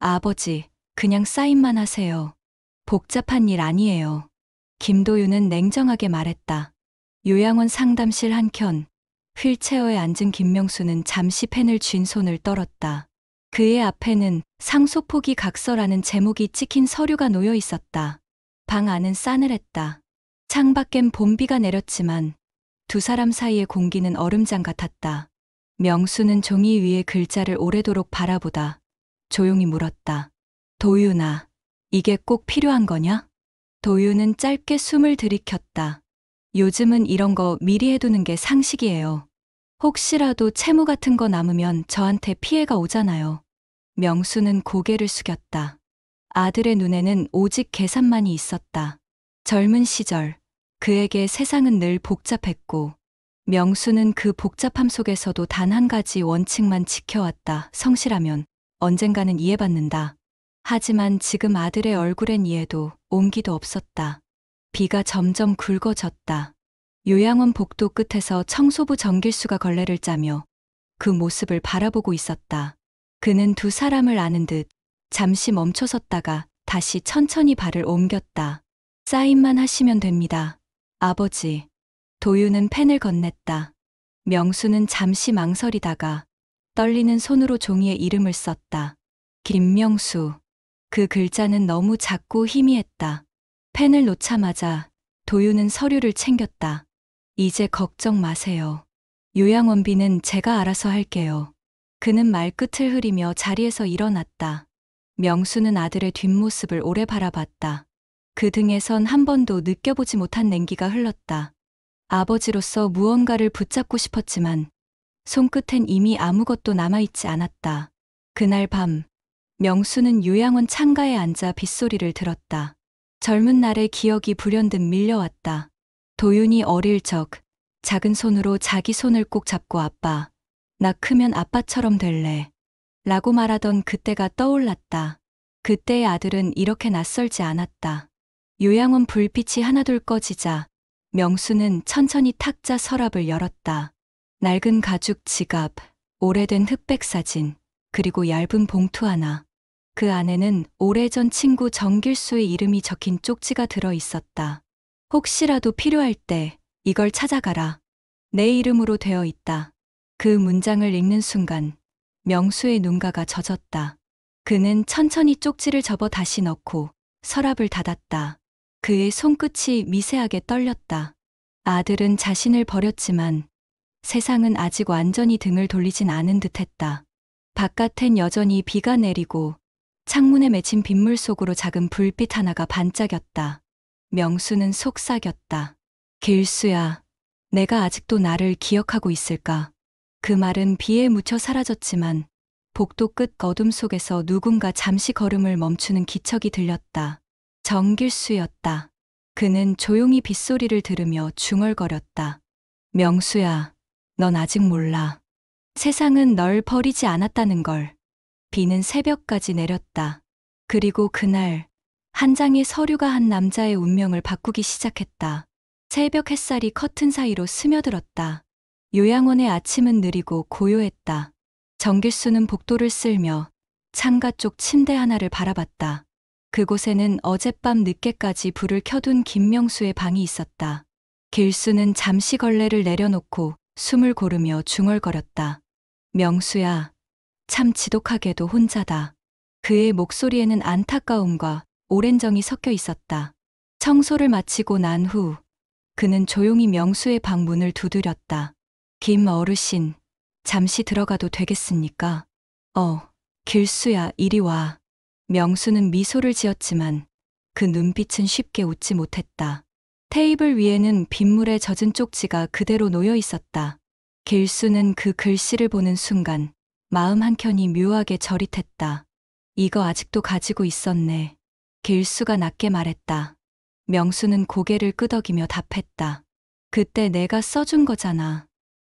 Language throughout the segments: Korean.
아버지, 그냥 사인만 하세요. 복잡한 일 아니에요. 김도윤은 냉정하게 말했다. 요양원 상담실 한켠, 휠체어에 앉은 김명수는 잠시 펜을 쥔 손을 떨었다. 그의 앞에는 상소포기 각서라는 제목이 찍힌 서류가 놓여 있었다. 방 안은 싸늘했다. 창밖엔 봄비가 내렸지만 두 사람 사이의 공기는 얼음장 같았다. 명수는 종이 위에 글자를 오래도록 바라보다 조용히 물었다. 도윤아, 이게 꼭 필요한 거냐? 도윤은 짧게 숨을 들이켰다. 요즘은 이런 거 미리 해두는 게 상식이에요. 혹시라도 채무 같은 거 남으면 저한테 피해가 오잖아요. 명수는 고개를 숙였다. 아들의 눈에는 오직 계산만이 있었다. 젊은 시절, 그에게 세상은 늘 복잡했고, 명수는 그 복잡함 속에서도 단 한 가지 원칙만 지켜왔다. 성실하면 언젠가는 이해받는다. 하지만 지금 아들의 얼굴엔 이해도 온기도 없었다. 비가 점점 굵어졌다. 요양원 복도 끝에서 청소부 정길수가 걸레를 짜며 그 모습을 바라보고 있었다. 그는 두 사람을 아는 듯 잠시 멈춰섰다가 다시 천천히 발을 옮겼다. 사인만 하시면 됩니다. 아버지. 도윤은 펜을 건넸다. 명수는 잠시 망설이다가 떨리는 손으로 종이에 이름을 썼다. 김명수. 그 글자는 너무 작고 희미했다. 펜을 놓자마자 도윤은 서류를 챙겼다. 이제 걱정 마세요. 요양원비는 제가 알아서 할게요. 그는 말끝을 흐리며 자리에서 일어났다. 명수는 아들의 뒷모습을 오래 바라봤다. 그 등에선 한 번도 느껴보지 못한 냉기가 흘렀다. 아버지로서 무언가를 붙잡고 싶었지만 손끝엔 이미 아무것도 남아있지 않았다. 그날 밤, 명수는 요양원 창가에 앉아 빗소리를 들었다. 젊은 날의 기억이 불현듯 밀려왔다. 도윤이 어릴 적 작은 손으로 자기 손을 꼭 잡고 아빠, 나 크면 아빠처럼 될래 라고 말하던 그때가 떠올랐다. 그때의 아들은 이렇게 낯설지 않았다. 요양원 불빛이 하나둘 꺼지자 명수는 천천히 탁자 서랍을 열었다. 낡은 가죽 지갑, 오래된 흑백 사진, 그리고 얇은 봉투 하나. 그 안에는 오래전 친구 정길수의 이름이 적힌 쪽지가 들어 있었다. 혹시라도 필요할 때 이걸 찾아가라. 내 이름으로 되어 있다. 그 문장을 읽는 순간 명수의 눈가가 젖었다. 그는 천천히 쪽지를 접어 다시 넣고 서랍을 닫았다. 그의 손끝이 미세하게 떨렸다. 아들은 자신을 버렸지만 세상은 아직 완전히 등을 돌리진 않은 듯했다. 바깥엔 여전히 비가 내리고 창문에 맺힌 빗물 속으로 작은 불빛 하나가 반짝였다. 명수는 속삭였다. 길수야, 내가 아직도 나를 기억하고 있을까? 그 말은 비에 묻혀 사라졌지만 복도 끝 어둠 속에서 누군가 잠시 걸음을 멈추는 기척이 들렸다. 정길수였다. 그는 조용히 빗소리를 들으며 중얼거렸다. 명수야, 넌 아직 몰라. 세상은 널 버리지 않았다는 걸. 비는 새벽까지 내렸다. 그리고 그날 한 장의 서류가 한 남자의 운명을 바꾸기 시작했다. 새벽 햇살이 커튼 사이로 스며들었다. 요양원의 아침은 느리고 고요했다. 정길수는 복도를 쓸며 창가 쪽 침대 하나를 바라봤다. 그곳에는 어젯밤 늦게까지 불을 켜둔 김명수의 방이 있었다. 길수는 잠시 걸레를 내려놓고 숨을 고르며 중얼거렸다. 명수야, 참 지독하게도 혼자다. 그의 목소리에는 안타까움과 오랜 정이 섞여 있었다. 청소를 마치고 난 후 그는 조용히 명수의 방 문을 두드렸다. 김 어르신, 잠시 들어가도 되겠습니까? 길수야, 이리 와. 명수는 미소를 지었지만 그 눈빛은 쉽게 웃지 못했다. 테이블 위에는 빗물에 젖은 쪽지가 그대로 놓여 있었다. 길수는 그 글씨를 보는 순간 마음 한켠이 묘하게 저릿했다. 이거 아직도 가지고 있었네. 길수가 낮게 말했다. 명수는 고개를 끄덕이며 답했다. 그때 내가 써준 거잖아.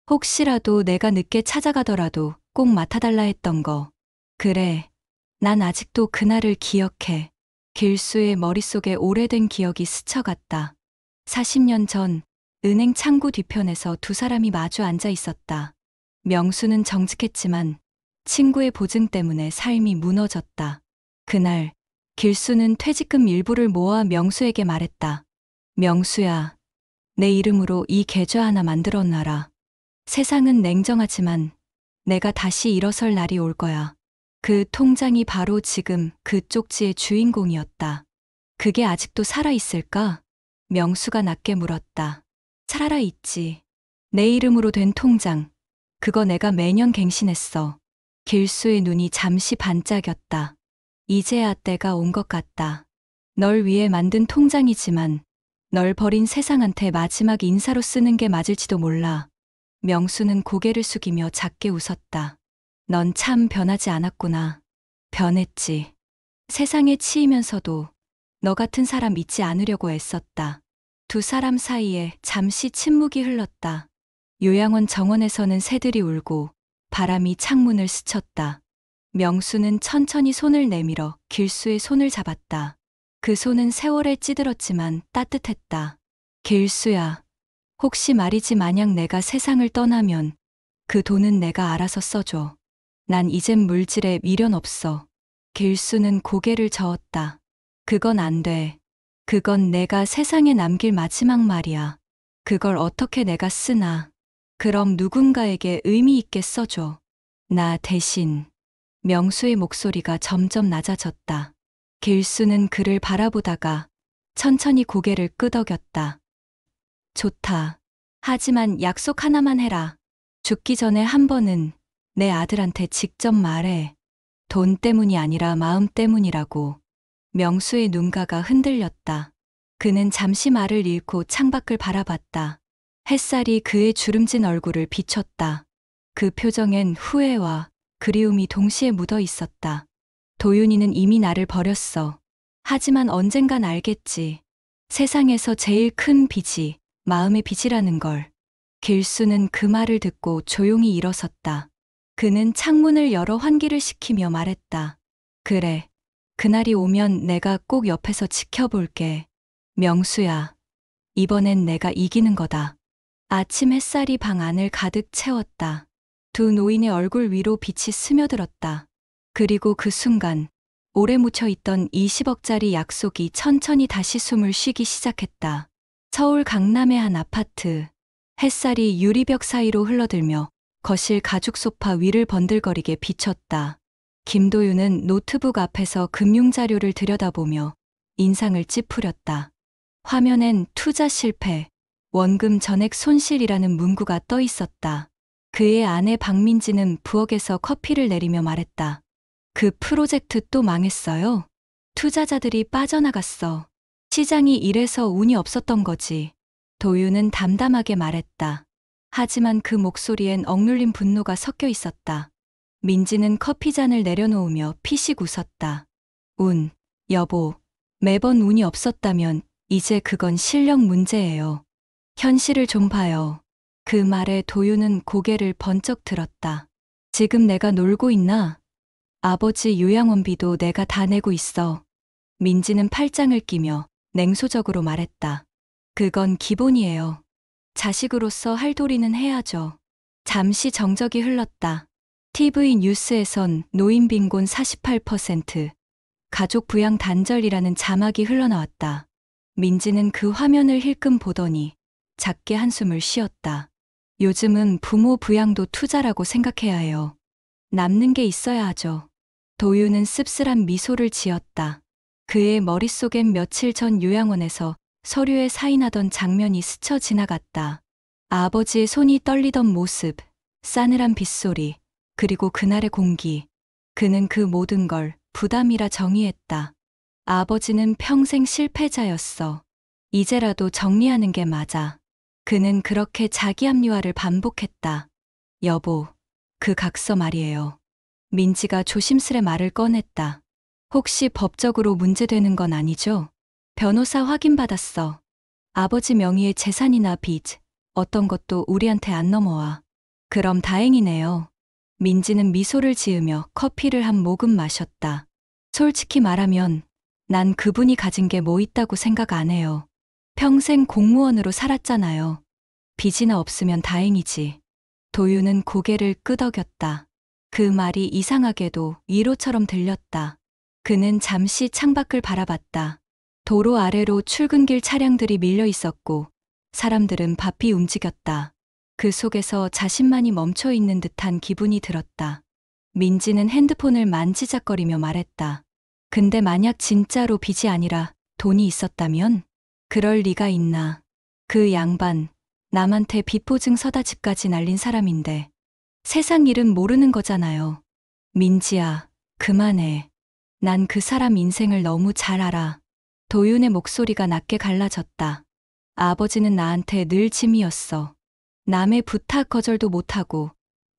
혹시라도 내가 늦게 찾아가더라도 꼭 맡아달라 했던 거. 그래, 난 아직도 그날을 기억해. 길수의 머릿속에 오래된 기억이 스쳐갔다. 40년 전 은행 창구 뒤편에서 두 사람이 마주 앉아 있었다. 명수는 정직했지만 친구의 보증 때문에 삶이 무너졌다. 그날 길수는 퇴직금 일부를 모아 명수에게 말했다. 명수야, 내 이름으로 이 계좌 하나 만들어 놔라. 세상은 냉정하지만 내가 다시 일어설 날이 올 거야. 그 통장이 바로 지금 그 쪽지의 주인공이었다. 그게 아직도 살아있을까? 명수가 낮게 물었다. 살아있지. 내 이름으로 된 통장. 그거 내가 매년 갱신했어. 길수의 눈이 잠시 반짝였다. 이제야 때가 온 것 같다. 널 위해 만든 통장이지만 널 버린 세상한테 마지막 인사로 쓰는 게 맞을지도 몰라. 명수는 고개를 숙이며 작게 웃었다. 넌 참 변하지 않았구나. 변했지. 세상에 치이면서도 너 같은 사람 잊지 않으려고 애썼다. 두 사람 사이에 잠시 침묵이 흘렀다. 요양원 정원에서는 새들이 울고 바람이 창문을 스쳤다. 명수는 천천히 손을 내밀어 길수의 손을 잡았다. 그 손은 세월에 찌들었지만 따뜻했다. 길수야, 혹시 말이지 만약 내가 세상을 떠나면 그 돈은 내가 알아서 써줘. 난 이젠 물질에 미련 없어. 길수는 고개를 저었다. 그건 안 돼. 그건 내가 세상에 남길 마지막 말이야. 그걸 어떻게 내가 쓰나. 그럼 누군가에게 의미 있게 써줘. 나 대신. 명수의 목소리가 점점 낮아졌다. 길수는 그를 바라보다가 천천히 고개를 끄덕였다. 좋다. 하지만 약속 하나만 해라. 죽기 전에 한 번은 내 아들한테 직접 말해. 돈 때문이 아니라 마음 때문이라고. 명수의 눈가가 흔들렸다. 그는 잠시 말을 잃고 창밖을 바라봤다. 햇살이 그의 주름진 얼굴을 비췄다. 그 표정엔 후회와 그리움이 동시에 묻어 있었다. 도윤이는 이미 나를 버렸어. 하지만 언젠간 알겠지. 세상에서 제일 큰 빚이 마음의 빚이라는 걸. 길수는 그 말을 듣고 조용히 일어섰다. 그는 창문을 열어 환기를 시키며 말했다. 그래. 그날이 오면 내가 꼭 옆에서 지켜볼게. 명수야. 이번엔 내가 이기는 거다. 아침 햇살이 방 안을 가득 채웠다. 두 노인의 얼굴 위로 빛이 스며들었다. 그리고 그 순간 오래 묻혀있던 20억짜리 약속이 천천히 다시 숨을 쉬기 시작했다. 서울 강남의 한 아파트. 햇살이 유리벽 사이로 흘러들며 거실 가죽 소파 위를 번들거리게 비쳤다. 김도윤은 노트북 앞에서 금융자료를 들여다보며 인상을 찌푸렸다. 화면엔 투자 실패, 원금 전액 손실이라는 문구가 떠 있었다. 그의 아내 박민지는 부엌에서 커피를 내리며 말했다. 그 프로젝트 또 망했어요? 투자자들이 빠져나갔어. 시장이 이래서 운이 없었던 거지. 도윤은 담담하게 말했다. 하지만 그 목소리엔 억눌린 분노가 섞여 있었다. 민지는 커피잔을 내려놓으며 피식 웃었다. 운, 여보. 매번 운이 없었다면 이제 그건 실력 문제예요. 현실을 좀 봐요. 그 말에 도윤은 고개를 번쩍 들었다. 지금 내가 놀고 있나? 아버지 요양원비도 내가 다 내고 있어. 민지는 팔짱을 끼며 냉소적으로 말했다. 그건 기본이에요. 자식으로서 할 도리는 해야죠. 잠시 정적이 흘렀다. TV 뉴스에선 노인 빈곤 48%, 가족 부양 단절이라는 자막이 흘러나왔다. 민지는 그 화면을 힐끔 보더니 작게 한숨을 쉬었다. 요즘은 부모 부양도 투자라고 생각해야 해요. 남는 게 있어야 하죠. 도윤은 씁쓸한 미소를 지었다. 그의 머릿속엔 며칠 전 요양원에서 서류에 사인하던 장면이 스쳐 지나갔다. 아버지의 손이 떨리던 모습, 싸늘한 빗소리, 그리고 그날의 공기. 그는 그 모든 걸 부담이라 정의했다. 아버지는 평생 실패자였어. 이제라도 정리하는 게 맞아. 그는 그렇게 자기 합리화를 반복했다. 여보, 그 각서 말이에요. 민지가 조심스레 말을 꺼냈다. 혹시 법적으로 문제되는 건 아니죠? 변호사 확인받았어. 아버지 명의의 재산이나 빚, 어떤 것도 우리한테 안 넘어와. 그럼 다행이네요. 민지는 미소를 지으며 커피를 한 모금 마셨다. 솔직히 말하면 난 그분이 가진 게 뭐 있다고 생각 안 해요. 평생 공무원으로 살았잖아요. 빚이나 없으면 다행이지. 도윤은 고개를 끄덕였다. 그 말이 이상하게도 위로처럼 들렸다. 그는 잠시 창밖을 바라봤다. 도로 아래로 출근길 차량들이 밀려 있었고 사람들은 바삐 움직였다. 그 속에서 자신만이 멈춰 있는 듯한 기분이 들었다. 민지는 핸드폰을 만지작거리며 말했다. 근데 만약 진짜로 빚이 아니라 돈이 있었다면? 그럴 리가 있나. 그 양반, 남한테 빚 보증 서다 집까지 날린 사람인데. 세상 일은 모르는 거잖아요. 민지야, 그만해. 난 그 사람 인생을 너무 잘 알아. 도윤의 목소리가 낮게 갈라졌다. 아버지는 나한테 늘 짐이었어. 남의 부탁 거절도 못하고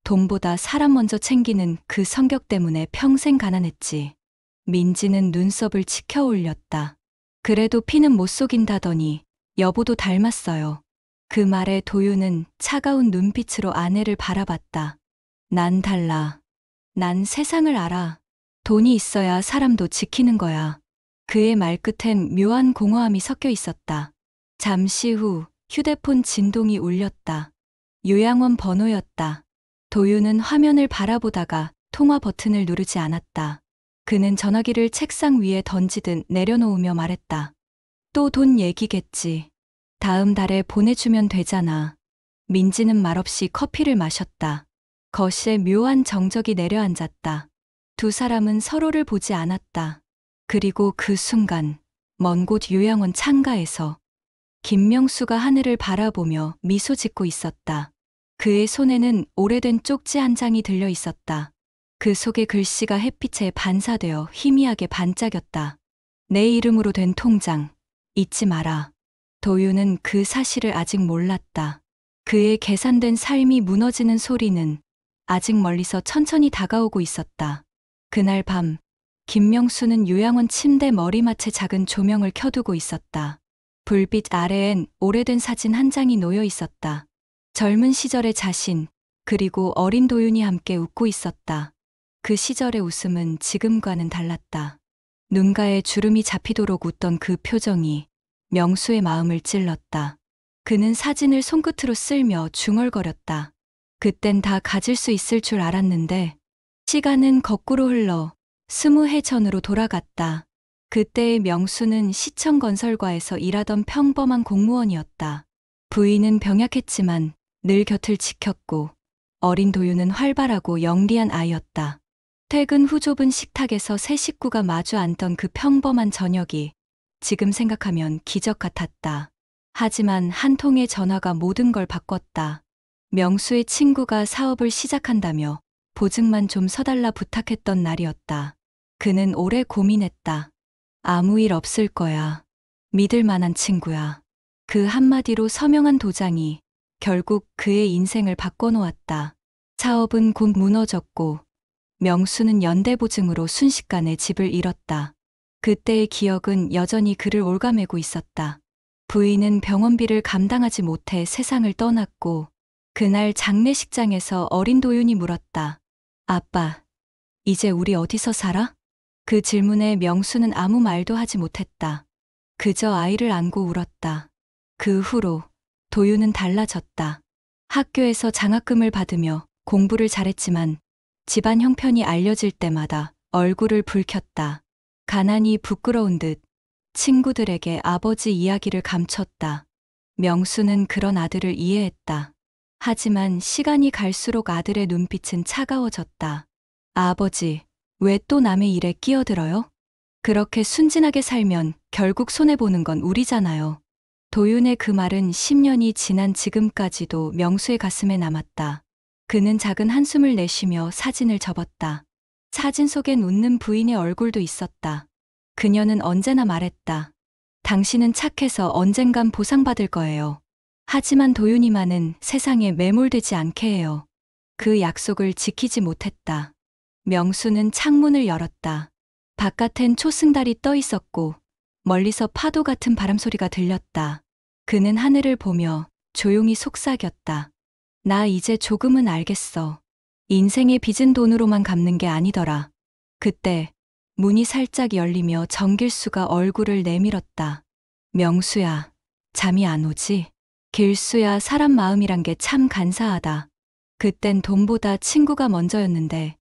돈보다 사람 먼저 챙기는 그 성격 때문에 평생 가난했지. 민지는 눈썹을 치켜 올렸다. 그래도 피는 못 속인다더니 여보도 닮았어요. 그 말에 도윤은 차가운 눈빛으로 아내를 바라봤다. 난 달라. 난 세상을 알아. 돈이 있어야 사람도 지키는 거야. 그의 말끝엔 묘한 공허함이 섞여 있었다. 잠시 후 휴대폰 진동이 울렸다. 요양원 번호였다. 도윤은 화면을 바라보다가 통화 버튼을 누르지 않았다. 그는 전화기를 책상 위에 던지듯 내려놓으며 말했다. 또 돈 얘기겠지. 다음 달에 보내주면 되잖아. 민지는 말없이 커피를 마셨다. 거실에 묘한 정적이 내려앉았다. 두 사람은 서로를 보지 않았다. 그리고 그 순간 먼 곳 요양원 창가에서 김명수가 하늘을 바라보며 미소 짓고 있었다. 그의 손에는 오래된 쪽지 한 장이 들려 있었다. 그 속의 글씨가 햇빛에 반사되어 희미하게 반짝였다. 내 이름으로 된 통장, 잊지 마라. 도윤은 그 사실을 아직 몰랐다. 그의 계산된 삶이 무너지는 소리는 아직 멀리서 천천히 다가오고 있었다. 그날 밤, 김명수는 요양원 침대 머리맡에 작은 조명을 켜두고 있었다. 불빛 아래엔 오래된 사진 한 장이 놓여 있었다. 젊은 시절의 자신, 그리고 어린 도윤이 함께 웃고 있었다. 그 시절의 웃음은 지금과는 달랐다. 눈가에 주름이 잡히도록 웃던 그 표정이 명수의 마음을 찔렀다. 그는 사진을 손끝으로 쓸며 중얼거렸다. 그땐 다 가질 수 있을 줄 알았는데 시간은 거꾸로 흘러 20해 전으로 돌아갔다. 그때의 명수는 시청 건설과에서 일하던 평범한 공무원이었다. 부인은 병약했지만 늘 곁을 지켰고 어린 도윤은 활발하고 영리한 아이였다. 퇴근 후 좁은 식탁에서 세 식구가 마주 앉던 그 평범한 저녁이 지금 생각하면 기적 같았다. 하지만 한 통의 전화가 모든 걸 바꿨다. 명수의 친구가 사업을 시작한다며 보증만 좀 서달라 부탁했던 날이었다. 그는 오래 고민했다. 아무 일 없을 거야. 믿을 만한 친구야. 그 한마디로 서명한 도장이 결국 그의 인생을 바꿔놓았다. 사업은 곧 무너졌고 명수는 연대보증으로 순식간에 집을 잃었다. 그때의 기억은 여전히 그를 올가매고 있었다. 부인은 병원비를 감당하지 못해 세상을 떠났고 그날 장례식장에서 어린 도윤이 물었다. 아빠, 이제 우리 어디서 살아? 그 질문에 명수는 아무 말도 하지 못했다. 그저 아이를 안고 울었다. 그 후로 도윤은 달라졌다. 학교에서 장학금을 받으며 공부를 잘했지만 집안 형편이 알려질 때마다 얼굴을 붉혔다. 가난이 부끄러운 듯 친구들에게 아버지 이야기를 감췄다. 명수는 그런 아들을 이해했다. 하지만 시간이 갈수록 아들의 눈빛은 차가워졌다. 아버지, 왜 또 남의 일에 끼어들어요? 그렇게 순진하게 살면 결국 손해보는 건 우리잖아요. 도윤의 그 말은 10년이 지난 지금까지도 명수의 가슴에 남았다. 그는 작은 한숨을 내쉬며 사진을 접었다. 사진 속엔 웃는 부인의 얼굴도 있었다. 그녀는 언제나 말했다. 당신은 착해서 언젠간 보상받을 거예요. 하지만 도윤이만은 세상에 매몰되지 않게 해요. 그 약속을 지키지 못했다. 명수는 창문을 열었다. 바깥엔 초승달이 떠 있었고 멀리서 파도 같은 바람소리가 들렸다. 그는 하늘을 보며 조용히 속삭였다. 나 이제 조금은 알겠어. 인생의 빚은 돈으로만 갚는 게 아니더라. 그때 문이 살짝 열리며 정길수가 얼굴을 내밀었다. 명수야, 잠이 안 오지? 길수야, 사람 마음이란 게 참 간사하다. 그땐 돈보다 친구가 먼저였는데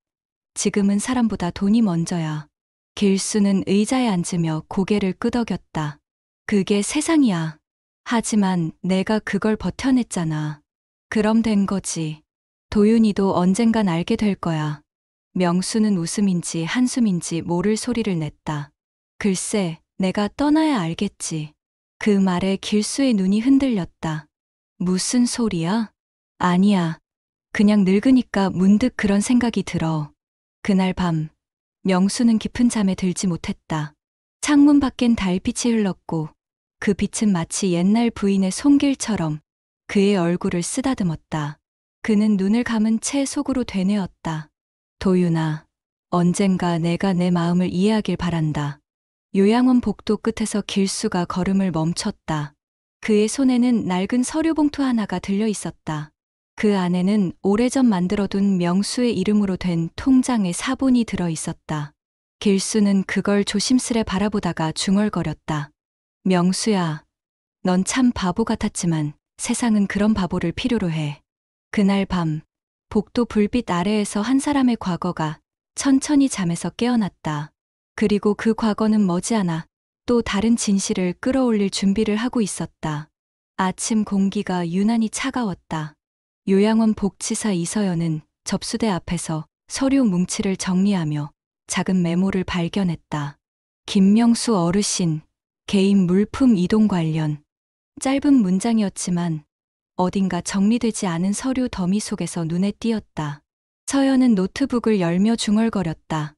지금은 사람보다 돈이 먼저야. 길수는 의자에 앉으며 고개를 끄덕였다. 그게 세상이야. 하지만 내가 그걸 버텨냈잖아. 그럼 된 거지. 도윤이도 언젠간 알게 될 거야. 명수는 웃음인지 한숨인지 모를 소리를 냈다. 글쎄, 내가 떠나야 알겠지. 그 말에 길수의 눈이 흔들렸다. 무슨 소리야? 아니야. 그냥 늙으니까 문득 그런 생각이 들어. 그날 밤, 명수는 깊은 잠에 들지 못했다. 창문 밖엔 달빛이 흘렀고 그 빛은 마치 옛날 부인의 손길처럼 그의 얼굴을 쓰다듬었다. 그는 눈을 감은 채 속으로 되뇌었다. 도윤아, 언젠가 내가 내 마음을 이해하길 바란다. 요양원 복도 끝에서 길수가 걸음을 멈췄다. 그의 손에는 낡은 서류 봉투 하나가 들려 있었다. 그 안에는 오래전 만들어둔 명수의 이름으로 된 통장의 사본이 들어 있었다. 길수는 그걸 조심스레 바라보다가 중얼거렸다. 명수야, 넌 참 바보 같았지만 세상은 그런 바보를 필요로 해. 그날 밤, 복도 불빛 아래에서 한 사람의 과거가 천천히 잠에서 깨어났다. 그리고 그 과거는 머지않아 또 다른 진실을 끌어올릴 준비를 하고 있었다. 아침 공기가 유난히 차가웠다. 요양원 복지사 이서연은 접수대 앞에서 서류 뭉치를 정리하며 작은 메모를 발견했다. 김명수 어르신, 개인 물품 이동 관련. 짧은 문장이었지만 어딘가 정리되지 않은 서류 더미 속에서 눈에 띄었다. 서연은 노트북을 열며 중얼거렸다.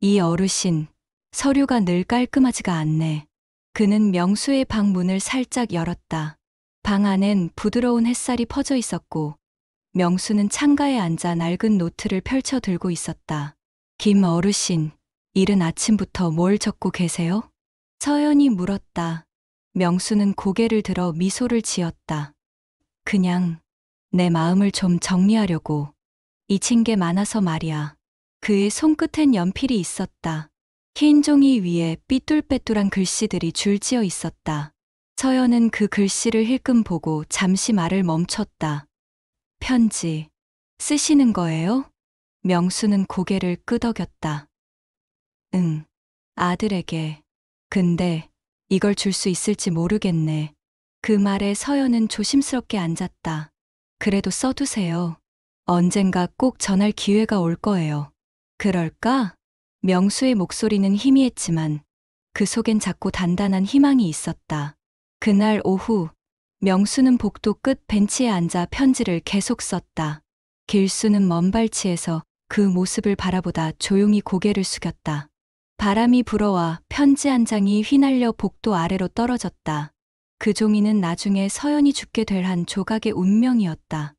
이 어르신, 서류가 늘 깔끔하지가 않네. 그는 명수의 방 문을 살짝 열었다. 방 안엔 부드러운 햇살이 퍼져 있었고 명수는 창가에 앉아 낡은 노트를 펼쳐 들고 있었다. 김 어르신, 이른 아침부터 뭘 적고 계세요? 서연이 물었다. 명수는 고개를 들어 미소를 지었다. 그냥 내 마음을 좀 정리하려고. 잊힌 게 많아서 말이야. 그의 손끝엔 연필이 있었다. 흰 종이 위에 삐뚤빼뚤한 글씨들이 줄지어 있었다. 서연은 그 글씨를 힐끔 보고 잠시 말을 멈췄다. 편지 쓰시는 거예요? 명수는 고개를 끄덕였다. 응, 아들에게. 근데 이걸 줄 수 있을지 모르겠네. 그 말에 서연은 조심스럽게 앉았다. 그래도 써두세요. 언젠가 꼭 전할 기회가 올 거예요. 그럴까? 명수의 목소리는 희미했지만 그 속엔 작고 단단한 희망이 있었다. 그날 오후, 명수는 복도 끝 벤치에 앉아 편지를 계속 썼다. 길수는 먼 발치에서 그 모습을 바라보다 조용히 고개를 숙였다. 바람이 불어와 편지 한 장이 휘날려 복도 아래로 떨어졌다. 그 종이는 나중에 서연이 죽게 될 한 조각의 운명이었다.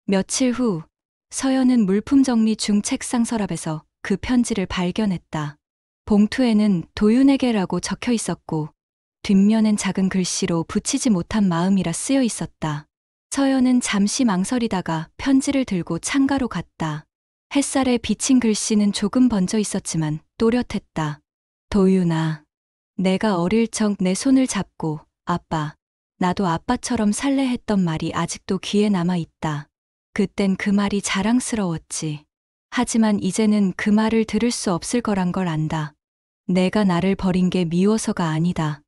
며칠 후, 서연은 물품 정리 중 책상 서랍에서 그 편지를 발견했다. 봉투에는 도윤에게라고 적혀 있었고 뒷면엔 작은 글씨로 붙이지 못한 마음이라 쓰여 있었다. 서연은 잠시 망설이다가 편지를 들고 창가로 갔다. 햇살에 비친 글씨는 조금 번져 있었지만 또렷했다. 도윤아, 내가 어릴 적 내 손을 잡고 아빠, 나도 아빠처럼 살래 했던 말이 아직도 귀에 남아 있다. 그땐 그 말이 자랑스러웠지. 하지만 이제는 그 말을 들을 수 없을 거란 걸 안다. 내가 나를 버린 게 미워서가 아니다.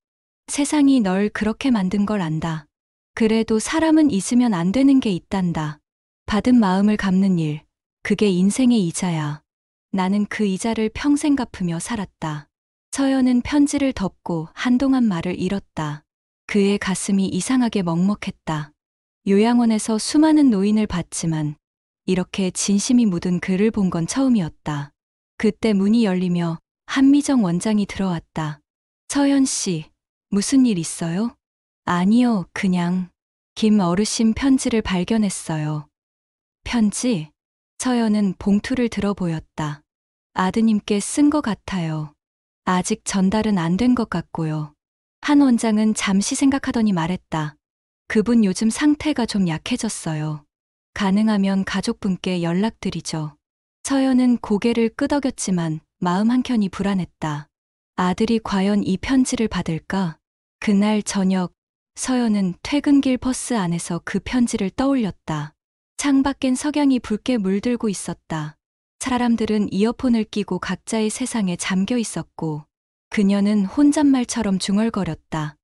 세상이 널 그렇게 만든 걸 안다. 그래도 사람은 잊으면 안 되는 게 있단다. 받은 마음을 갚는 일, 그게 인생의 이자야. 나는 그 이자를 평생 갚으며 살았다. 서연은 편지를 덮고 한동안 말을 잃었다. 그의 가슴이 이상하게 먹먹했다. 요양원에서 수많은 노인을 봤지만 이렇게 진심이 묻은 글을 본 건 처음이었다. 그때 문이 열리며 한미정 원장이 들어왔다. 서연 씨, 무슨 일 있어요? 아니요, 그냥 김 어르신 편지를 발견했어요. 편지? 서연은 봉투를 들어 보였다. 아드님께 쓴 것 같아요. 아직 전달은 안 된 것 같고요. 한 원장은 잠시 생각하더니 말했다. 그분 요즘 상태가 좀 약해졌어요. 가능하면 가족분께 연락드리죠. 서연은 고개를 끄덕였지만 마음 한켠이 불안했다. 아들이 과연 이 편지를 받을까? 그날 저녁, 서연은 퇴근길 버스 안에서 그 편지를 떠올렸다. 창밖엔 석양이 붉게 물들고 있었다. 사람들은 이어폰을 끼고 각자의 세상에 잠겨 있었고 그녀는 혼잣말처럼 중얼거렸다.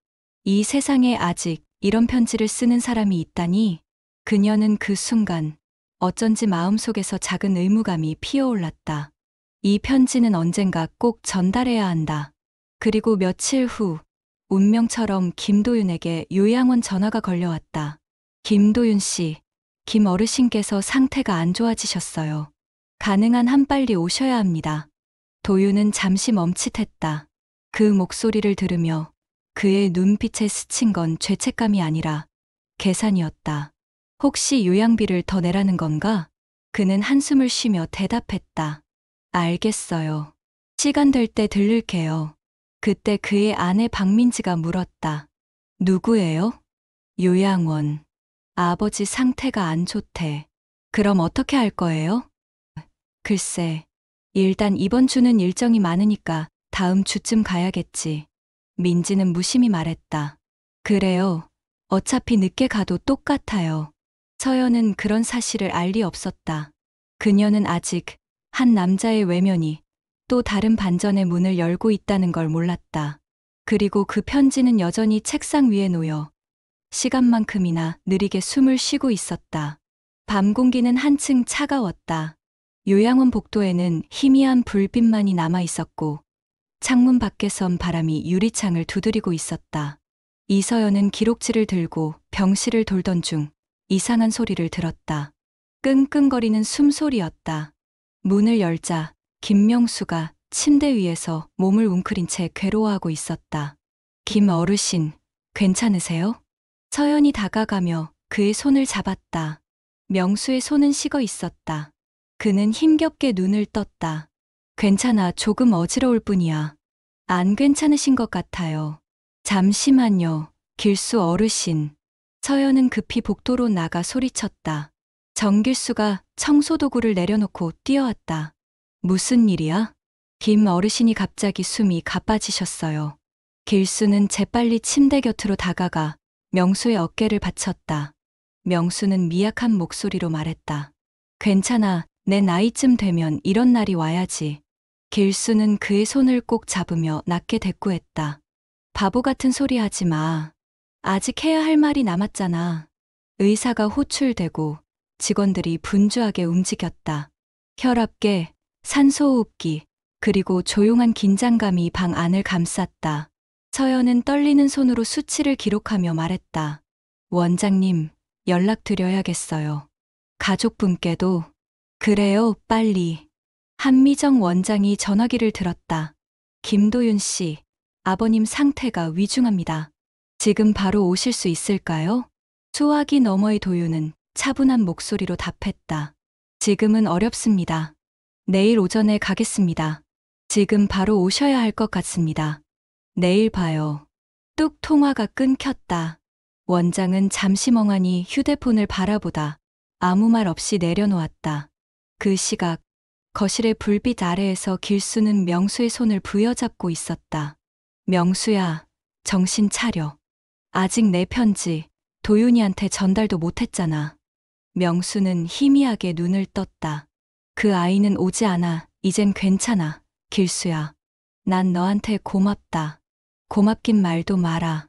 이 세상에 아직 이런 편지를 쓰는 사람이 있다니. 그녀는 그 순간 어쩐지 마음속에서 작은 의무감이 피어올랐다. 이 편지는 언젠가 꼭 전달해야 한다. 그리고 며칠 후 운명처럼 김도윤에게 요양원 전화가 걸려왔다. 김도윤 씨, 김 어르신께서 상태가 안 좋아지셨어요. 가능한 한 빨리 오셔야 합니다. 도윤은 잠시 멈칫했다. 그 목소리를 들으며 그의 눈빛에 스친 건 죄책감이 아니라 계산이었다. 혹시 요양비를 더 내라는 건가? 그는 한숨을 쉬며 대답했다. 알겠어요. 시간 될 때 들를게요. 그때 그의 아내 박민지가 물었다. 누구예요? 요양원. 아버지 상태가 안 좋대. 그럼 어떻게 할 거예요? 글쎄, 일단 이번 주는 일정이 많으니까 다음 주쯤 가야겠지. 민지는 무심히 말했다. 그래요. 어차피 늦게 가도 똑같아요. 서연은 그런 사실을 알 리 없었다. 그녀는 아직 한 남자의 외면이 또 다른 반전의 문을 열고 있다는 걸 몰랐다. 그리고 그 편지는 여전히 책상 위에 놓여 시간만큼이나 느리게 숨을 쉬고 있었다. 밤 공기는 한층 차가웠다. 요양원 복도에는 희미한 불빛만이 남아 있었고 창문 밖에선 바람이 유리창을 두드리고 있었다. 이서연은 기록지를 들고 병실을 돌던 중 이상한 소리를 들었다. 끙끙거리는 숨소리였다. 문을 열자 김명수가 침대 위에서 몸을 웅크린 채 괴로워하고 있었다. 김 어르신, 괜찮으세요? 서연이 다가가며 그의 손을 잡았다. 명수의 손은 식어 있었다. 그는 힘겹게 눈을 떴다. 괜찮아, 조금 어지러울 뿐이야. 안 괜찮으신 것 같아요. 잠시만요, 길수 어르신. 서연은 급히 복도로 나가 소리쳤다. 정길수가 청소도구를 내려놓고 뛰어왔다. 무슨 일이야? 김 어르신이 갑자기 숨이 가빠지셨어요. 길수는 재빨리 침대 곁으로 다가가 명수의 어깨를 받쳤다. 명수는 미약한 목소리로 말했다. 괜찮아, 내 나이쯤 되면 이런 날이 와야지. 길수는 그의 손을 꼭 잡으며 낮게 대꾸했다. 바보 같은 소리 하지 마. 아직 해야 할 말이 남았잖아. 의사가 호출되고 직원들이 분주하게 움직였다. 혈압계, 산소호흡기, 그리고 조용한 긴장감이 방 안을 감쌌다. 서연은 떨리는 손으로 수치를 기록하며 말했다. 원장님, 연락드려야겠어요. 가족분께도. 그래요, 빨리. 한미정 원장이 전화기를 들었다. 김도윤 씨, 아버님 상태가 위중합니다. 지금 바로 오실 수 있을까요? 수화기 너머의 도윤은 차분한 목소리로 답했다. 지금은 어렵습니다. 내일 오전에 가겠습니다. 지금 바로 오셔야 할 것 같습니다. 내일 봐요. 뚝 통화가 끊겼다. 원장은 잠시 멍하니 휴대폰을 바라보다 아무 말 없이 내려놓았다. 그 시각, 거실의 불빛 아래에서 길수는 명수의 손을 부여잡고 있었다. 명수야, 정신 차려. 아직 내 편지 도윤이한테 전달도 못했잖아. 명수는 희미하게 눈을 떴다. 그 아이는 오지 않아. 이젠 괜찮아. 길수야. 난 너한테 고맙다. 고맙긴 말도 마라.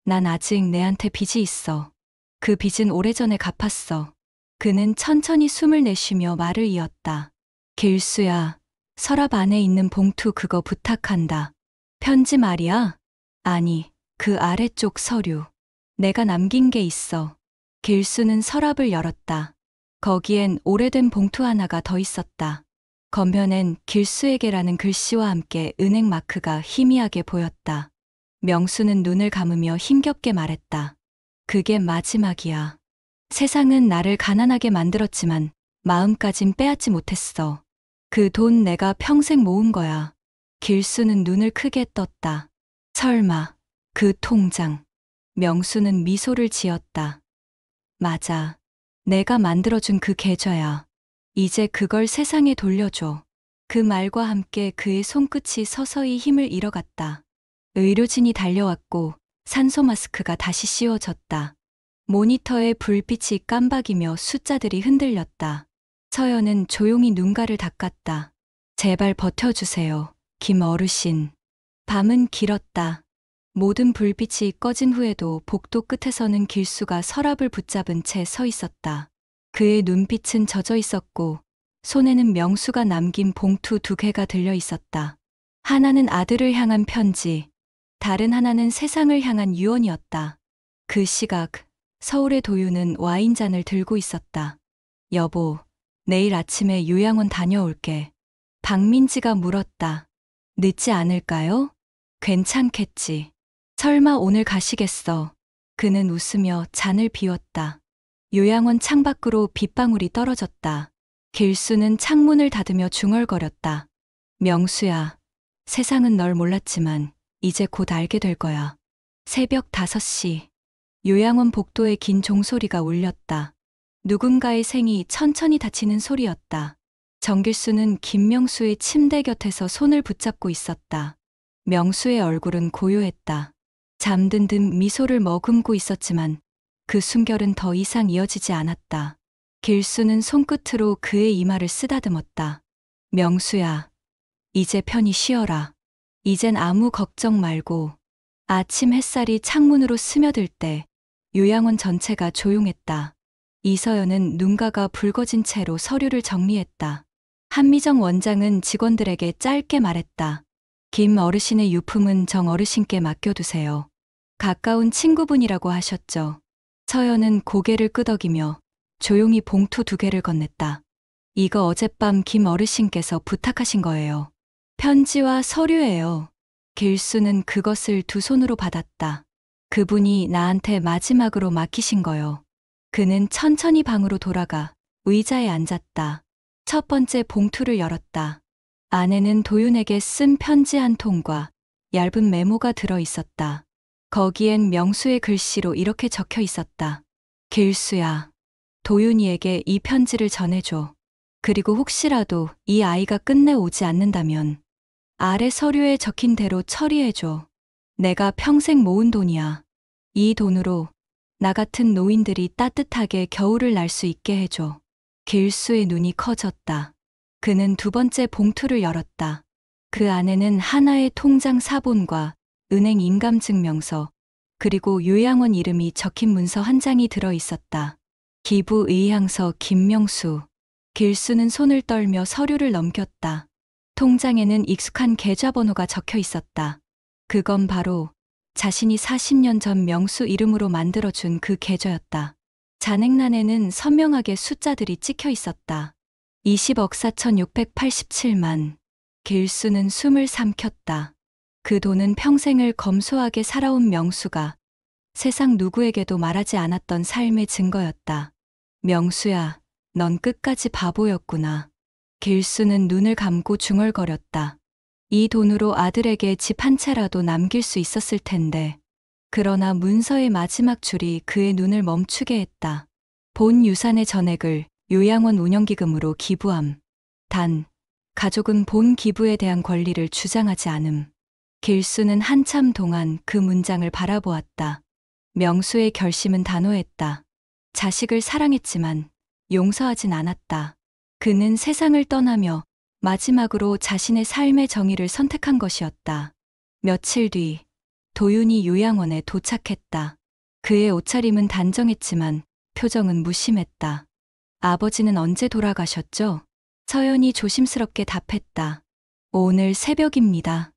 난 아직 내한테 빚이 있어. 그 빚은 오래전에 갚았어. 그는 천천히 숨을 내쉬며 말을 이었다. 길수야, 서랍 안에 있는 봉투 그거 부탁한다. 편지 말이야? 아니, 그 아래쪽 서류. 내가 남긴 게 있어. 길수는 서랍을 열었다. 거기엔 오래된 봉투 하나가 더 있었다. 겉면엔 길수에게라는 글씨와 함께 은행 마크가 희미하게 보였다. 명수는 눈을 감으며 힘겹게 말했다. 그게 마지막이야. 세상은 나를 가난하게 만들었지만 마음까진 빼앗지 못했어. 그 돈 내가 평생 모은 거야. 길수는 눈을 크게 떴다. 설마, 그 통장. 명수는 미소를 지었다. 맞아. 내가 만들어준 그 계좌야. 이제 그걸 세상에 돌려줘. 그 말과 함께 그의 손끝이 서서히 힘을 잃어갔다. 의료진이 달려왔고 산소 마스크가 다시 씌워졌다. 모니터에 불빛이 깜박이며 숫자들이 흔들렸다. 서연은 조용히 눈가를 닦았다. 제발 버텨주세요, 김 어르신. 밤은 길었다. 모든 불빛이 꺼진 후에도 복도 끝에서는 길수가 서랍을 붙잡은 채 서 있었다. 그의 눈빛은 젖어 있었고 손에는 명수가 남긴 봉투 2개가 들려 있었다. 하나는 아들을 향한 편지, 다른 하나는 세상을 향한 유언이었다. 그 시각 서울의 도윤은 와인잔을 들고 있었다. 여보, 내일 아침에 요양원 다녀올게. 박민지가 물었다. 늦지 않을까요? 괜찮겠지. 설마 오늘 가시겠어. 그는 웃으며 잔을 비웠다. 요양원 창밖으로 빗방울이 떨어졌다. 길수는 창문을 닫으며 중얼거렸다. 명수야, 세상은 널 몰랐지만 이제 곧 알게 될 거야. 새벽 5시. 요양원 복도에 긴 종소리가 울렸다. 누군가의 생이 천천히 닫히는 소리였다. 정길수는 김명수의 침대 곁에서 손을 붙잡고 있었다. 명수의 얼굴은 고요했다. 잠든 듯 미소를 머금고 있었지만 그 숨결은 더 이상 이어지지 않았다. 길수는 손끝으로 그의 이마를 쓰다듬었다. 명수야, 이제 편히 쉬어라. 이젠 아무 걱정 말고. 아침 햇살이 창문으로 스며들 때 요양원 전체가 조용했다. 이서연은 눈가가 붉어진 채로 서류를 정리했다. 한미정 원장은 직원들에게 짧게 말했다. 김 어르신의 유품은 정 어르신께 맡겨두세요. 가까운 친구분이라고 하셨죠. 서연은 고개를 끄덕이며 조용히 봉투 2개를 건넸다. 이거 어젯밤 김 어르신께서 부탁하신 거예요. 편지와 서류예요. 길수는 그것을 2손으로 받았다. 그분이 나한테 마지막으로 맡기신 거요. 그는 천천히 방으로 돌아가 의자에 앉았다. 첫 번째 봉투를 열었다. 안에는 도윤에게 쓴 편지 한 통과 얇은 메모가 들어 있었다. 거기엔 명수의 글씨로 이렇게 적혀 있었다. 길수야, 도윤이에게 이 편지를 전해줘. 그리고 혹시라도 이 아이가 끝내 오지 않는다면 아래 서류에 적힌 대로 처리해줘. 내가 평생 모은 돈이야. 이 돈으로 나 같은 노인들이 따뜻하게 겨울을 날 수 있게 해줘. 길수의 눈이 커졌다. 그는 2번째 봉투를 열었다. 그 안에는 하나의 통장 사본과 은행 인감증명서, 그리고 요양원 이름이 적힌 문서 한 장이 들어 있었다. 기부 의향서 김명수. 길수는 손을 떨며 서류를 넘겼다. 통장에는 익숙한 계좌번호가 적혀 있었다. 그건 바로 자신이 40년 전 명수 이름으로 만들어준 그 계좌였다. 잔액란에는 선명하게 숫자들이 찍혀 있었다. 20억 4,687만. 길수는 숨을 삼켰다. 그 돈은 평생을 검소하게 살아온 명수가 세상 누구에게도 말하지 않았던 삶의 증거였다. 명수야, 넌 끝까지 바보였구나. 길수는 눈을 감고 중얼거렸다. 이 돈으로 아들에게 집 한 채라도 남길 수 있었을 텐데. 그러나 문서의 마지막 줄이 그의 눈을 멈추게 했다. 본 유산의 전액을 요양원 운영기금으로 기부함. 단, 가족은 본 기부에 대한 권리를 주장하지 않음. 길수는 한참 동안 그 문장을 바라보았다. 명수의 결심은 단호했다. 자식을 사랑했지만 용서하진 않았다. 그는 세상을 떠나며 마지막으로 자신의 삶의 정의를 선택한 것이었다. 며칠 뒤 도윤이 요양원에 도착했다. 그의 옷차림은 단정했지만 표정은 무심했다. 아버지는 언제 돌아가셨죠? 서연이 조심스럽게 답했다. 오늘 새벽입니다.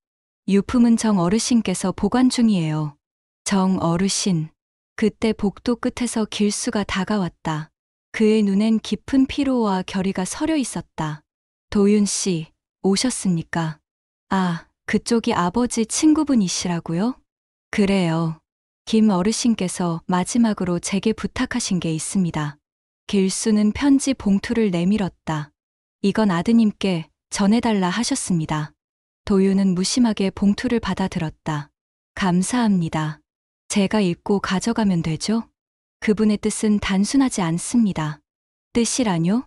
유품은 정 어르신께서 보관 중이에요. 정 어르신. 그때 복도 끝에서 길수가 다가왔다. 그의 눈엔 깊은 피로와 결의가 서려 있었다. 도윤 씨, 오셨습니까? 아, 그쪽이 아버지 친구분이시라고요? 그래요. 김 어르신께서 마지막으로 제게 부탁하신 게 있습니다. 길수는 편지 봉투를 내밀었다. 이건 아드님께 전해달라 하셨습니다. 도윤은 무심하게 봉투를 받아들었다. 감사합니다. 제가 읽고 가져가면 되죠? 그분의 뜻은 단순하지 않습니다. 뜻이라뇨?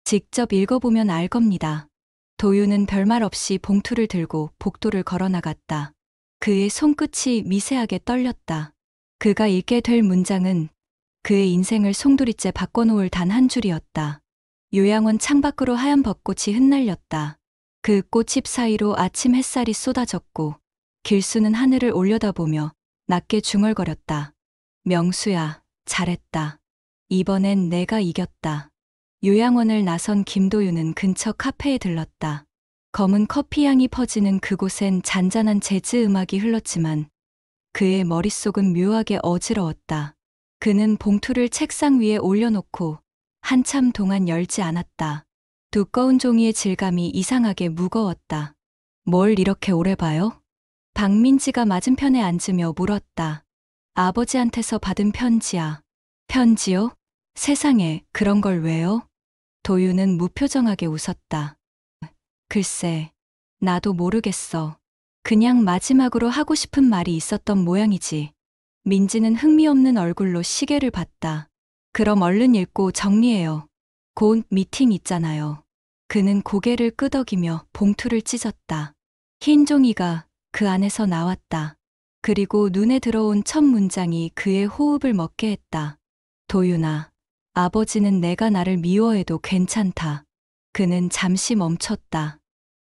직접 읽어보면 알 겁니다. 도윤은 별말 없이 봉투를 들고 복도를 걸어나갔다. 그의 손끝이 미세하게 떨렸다. 그가 읽게 될 문장은 그의 인생을 송두리째 바꿔놓을 단 한 줄이었다. 요양원 창밖으로 하얀 벚꽃이 흩날렸다. 그 꽃잎 사이로 아침 햇살이 쏟아졌고 길수는 하늘을 올려다보며 낮게 중얼거렸다. 명수야, 잘했다. 이번엔 내가 이겼다. 요양원을 나선 김도윤은 근처 카페에 들렀다. 검은 커피향이 퍼지는 그곳엔 잔잔한 재즈 음악이 흘렀지만 그의 머릿속은 묘하게 어지러웠다. 그는 봉투를 책상 위에 올려놓고 한참 동안 열지 않았다. 두꺼운 종이의 질감이 이상하게 무거웠다. 뭘 이렇게 오래 봐요? 박민지가 맞은편에 앉으며 물었다. 아버지한테서 받은 편지야. 편지요? 세상에, 그런 걸 왜요? 도윤은 무표정하게 웃었다. 글쎄, 나도 모르겠어. 그냥 마지막으로 하고 싶은 말이 있었던 모양이지. 민지는 흥미없는 얼굴로 시계를 봤다. 그럼 얼른 읽고 정리해요. 곧 미팅 있잖아요. 그는 고개를 끄덕이며 봉투를 찢었다. 흰 종이가 그 안에서 나왔다. 그리고 눈에 들어온 첫 문장이 그의 호흡을 먹게 했다. 도윤아, 아버지는 내가 나를 미워해도 괜찮다. 그는 잠시 멈췄다.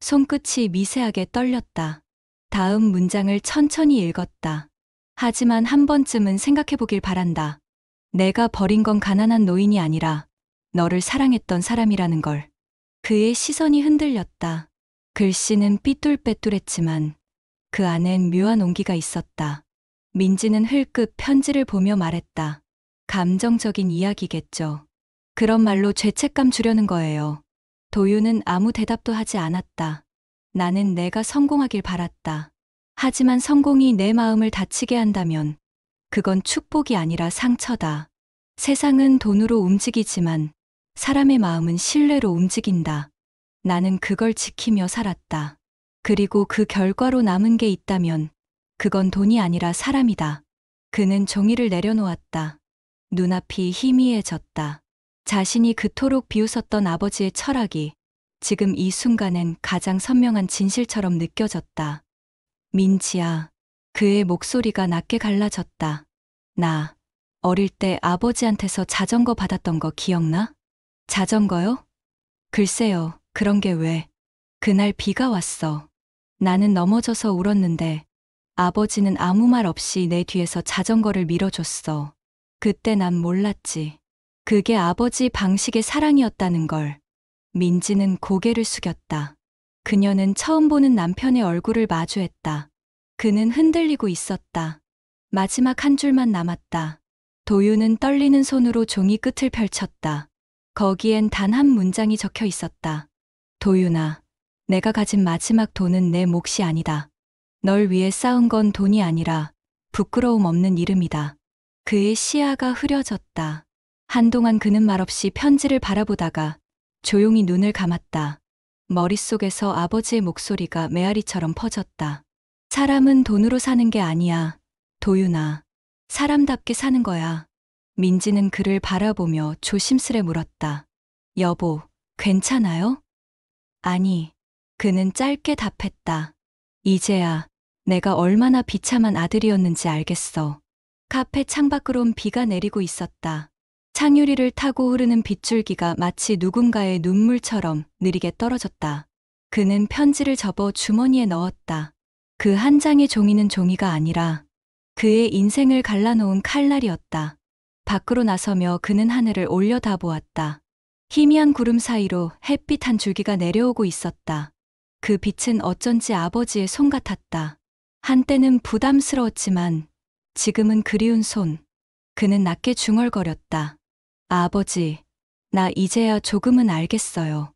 손끝이 미세하게 떨렸다. 다음 문장을 천천히 읽었다. 하지만 한 번쯤은 생각해보길 바란다. 내가 버린 건 가난한 노인이 아니라 너를 사랑했던 사람이라는 걸. 그의 시선이 흔들렸다. 글씨는 삐뚤빼뚤했지만 그 안엔 묘한 온기가 있었다. 민지는 흘끗 편지를 보며 말했다. 감정적인 이야기겠죠. 그런 말로 죄책감 주려는 거예요. 도윤은 아무 대답도 하지 않았다. 나는 내가 성공하길 바랐다. 하지만 성공이 내 마음을 다치게 한다면 그건 축복이 아니라 상처다. 세상은 돈으로 움직이지만 사람의 마음은 신뢰로 움직인다. 나는 그걸 지키며 살았다. 그리고 그 결과로 남은 게 있다면 그건 돈이 아니라 사람이다. 그는 종이를 내려놓았다. 눈앞이 희미해졌다. 자신이 그토록 비웃었던 아버지의 철학이 지금 이 순간엔 가장 선명한 진실처럼 느껴졌다. 민지야. 그의 목소리가 낮게 갈라졌다. 나 어릴 때 아버지한테서 자전거 받았던 거 기억나? 자전거요? 글쎄요, 그런 게 왜. 그날 비가 왔어. 나는 넘어져서 울었는데 아버지는 아무 말 없이 내 뒤에서 자전거를 밀어줬어. 그때 난 몰랐지. 그게 아버지 방식의 사랑이었다는 걸. 민지는 고개를 숙였다. 그녀는 처음 보는 남편의 얼굴을 마주했다. 그는 흔들리고 있었다. 마지막 한 줄만 남았다. 도윤은 떨리는 손으로 종이 끝을 펼쳤다. 거기엔 단 한 문장이 적혀 있었다. 도윤아, 내가 가진 마지막 돈은 내 몫이 아니다. 널 위해 쌓은 건 돈이 아니라 부끄러움 없는 이름이다. 그의 시야가 흐려졌다. 한동안 그는 말없이 편지를 바라보다가 조용히 눈을 감았다. 머릿속에서 아버지의 목소리가 메아리처럼 퍼졌다. 사람은 돈으로 사는 게 아니야. 도윤아, 사람답게 사는 거야. 민지는 그를 바라보며 조심스레 물었다. 여보, 괜찮아요? 아니. 그는 짧게 답했다. 이제야 내가 얼마나 비참한 아들이었는지 알겠어. 카페 창밖으론 비가 내리고 있었다. 창유리를 타고 흐르는 빗줄기가 마치 누군가의 눈물처럼 느리게 떨어졌다. 그는 편지를 접어 주머니에 넣었다. 그 한 장의 종이는 종이가 아니라 그의 인생을 갈라놓은 칼날이었다. 밖으로 나서며 그는 하늘을 올려다보았다. 희미한 구름 사이로 햇빛 한 줄기가 내려오고 있었다. 그 빛은 어쩐지 아버지의 손 같았다. 한때는 부담스러웠지만 지금은 그리운 손. 그는 낮게 중얼거렸다. 아버지, 나 이제야 조금은 알겠어요.